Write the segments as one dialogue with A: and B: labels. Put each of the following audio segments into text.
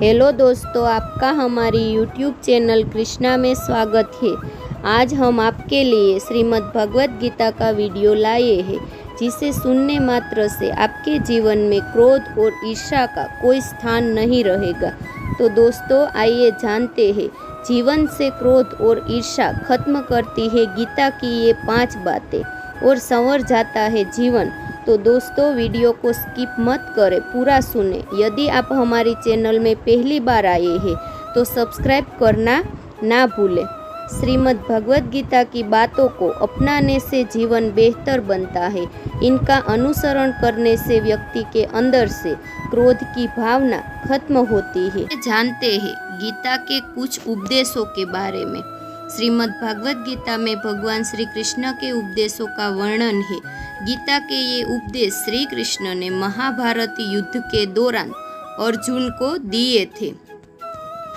A: Hello दोस्तों, आपका हमारी YouTube चैनल कृष्णा में स्वागत है। आज हम आपके लिए श्रीमद् भगवत गीता का वीडियो लाए हैं, जिसे सुनने मात्र से आपके जीवन में क्रोध और ईर्ष्या का कोई स्थान नहीं रहेगा। तो दोस्तों, आइए जानते हैं जीवन से क्रोध और ईर्ष्या खत्म करती है गीता की ये 5 बातें और संवर जाता है जीवन। तो दोस्तों, वीडियो को स्किप मत करें, पूरा सुने। यदि आप हमारी चैनल में पहली बार आए हैं तो सब्सक्राइब करना ना भूलें। श्रीमद् भगवत गीता की बातों को अपनाने से जीवन बेहतर बनता है। इनका अनुसरण करने से व्यक्ति के अंदर से क्रोध की भावना खत्म होती है। जानते हैं गीता के कुछ उपदेशों के बारे में। श्रीमद् भगवत गीता में भगवान श्री कृष्ण के उपदेशों का वर्णन है। गीता के ये उपदेश श्री कृष्ण ने महाभारत युद्ध के दौरान अर्जुन को दिए थे।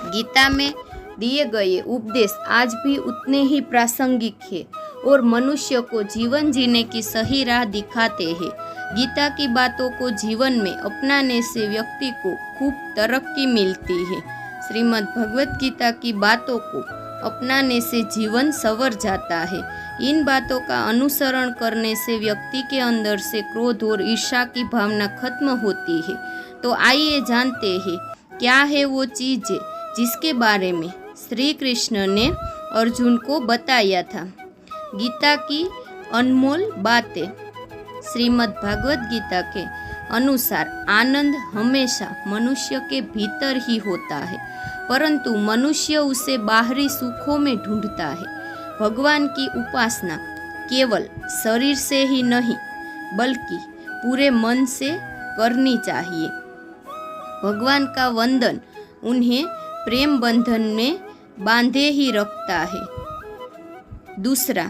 A: गीता में दिए गए उपदेश आज भी उतने ही प्रासंगिक है और मनुष्य को जीवन जीने की सही राह दिखाते हैं। गीता की बातों को जीवन में अपनाने से व्यक्ति को खूब तरक्की मिलती है। श्रीमद् भगवत गीता की बातों को अपनाने से जीवन संवर जाता है। इन बातों का अनुसरण करने से व्यक्ति के अंदर से क्रोध और ईर्ष्या की भावना खत्म होती है। तो आइए जानते हैं क्या है वो चीज़ जिसके बारे में श्री कृष्ण ने अर्जुन को बताया था। गीता की अनमोल बातें। श्रीमद् भगवत गीता के अनुसार आनंद हमेशा मनुष्य के भीतर ही होता है, परंतु मनुष्य उसे बाहरी सुखों में ढूंढता है। भगवान की उपासना केवल शरीर से ही नहीं बल्कि पूरे मन से करनी चाहिए। भगवान का वंदन उन्हें प्रेम बंधन में बांधे ही रखता है। दूसरा,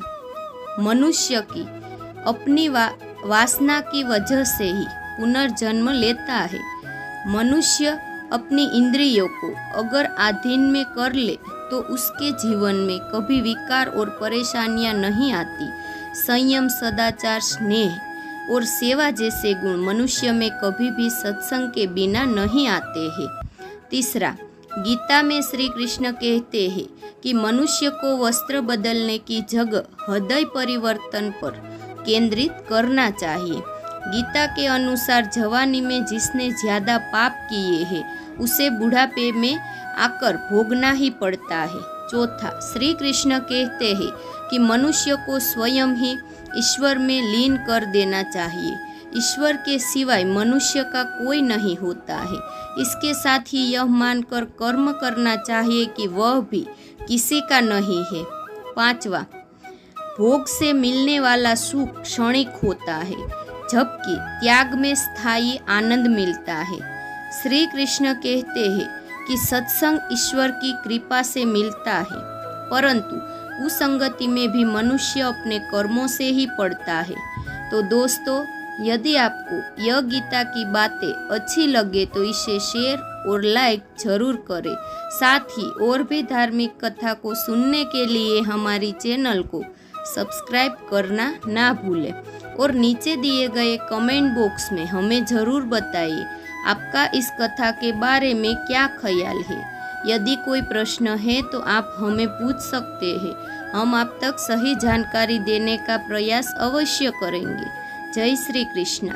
A: मनुष्य की अपनी वासना की वजह से ही पुनर्जन्म लेता है। मनुष्य अपनी इंद्रियों को अगर अधीन में कर ले तो उसके जीवन में कभी विकार और परेशानियां नहीं आती। संयम, सदाचार, स्नेह और सेवा जैसे गुण मनुष्य में कभी भी सत्संग के बिना नहीं आते हैं। तीसरा, गीता में श्री कृष्ण कहते हैं कि मनुष्य को वस्त्र बदलने की जगह हृदय परिवर्तन पर केंद्रित करना चाहिए। गीता के अनुसार जवानी में जिसने ज्यादा पाप किए हैं उसे बुढ़ापे में आकर भोगना ही पड़ता है। चौथा, श्री कृष्ण कहते हैं कि मनुष्य को स्वयं ही ईश्वर में लीन कर देना चाहिए। ईश्वर के सिवाय मनुष्य का कोई नहीं होता है। इसके साथ ही यह मानकर कर्म करना चाहिए कि वह भी किसी का नहीं है। पांचवा, भोग से मिलने वाला सुख क्षणिक होता है, जबकि त्याग में स्थायी आनंद मिलता है। श्री कृष्ण कहते हैं कि सत्संग ईश्वर की कृपा से मिलता है, परंतु कुसंगति में भी मनुष्य अपने कर्मों से ही पड़ता है। तो दोस्तों, यदि आपको यह गीता की बातें अच्छी लगे तो इसे शेयर और लाइक जरूर करें। साथ ही और भी धार्मिक कथा को सुनने के लिए हमारी चैनल को सब्सक्राइब करना ना भूलें और नीचे दिए गए कमेंट बॉक्स में हमें ज़रूर बताइए आपका इस कथा के बारे में क्या ख्याल है। यदि कोई प्रश्न है तो आप हमें पूछ सकते हैं। हम आप तक सही जानकारी देने का प्रयास अवश्य करेंगे। जय श्री कृष्णा।